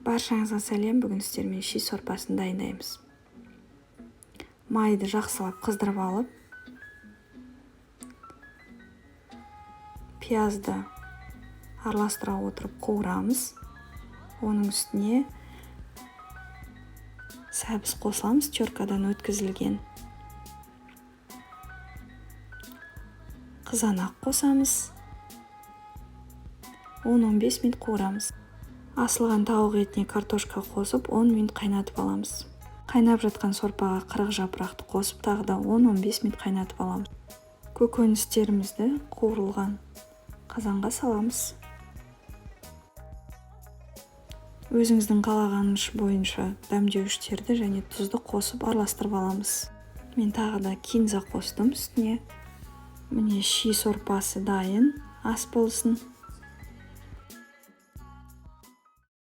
Баршаңызға сәлем. Бүгін сіздермен ши сорпасын дайындаймыз. Майды жақсылап қыздырып алып, пиязды араластыра отырып қуырамыз. Оның үстіне сәбіз қосамыз, теркадан өткізілген. Қызанақ қосамыз. 10-15 минут қуырамыз. Асылған тауық етіне картошка қосып 10 минут қайнатып аламыз. Қайнап жатқан сорпаға 40 жапырақты қосып, тағы да 10-15 минут қайнатып аламыз. Көкөністерімізді қуырылған қазанға саламыз. Өзіңіздің қалағаныңыз бойынша дәмдеуіштерді және тұзды қосып араластырып аламыз. Мен тағы да кинза қостым үстіне. Міне ши сорпасы дайын. Ас болсын.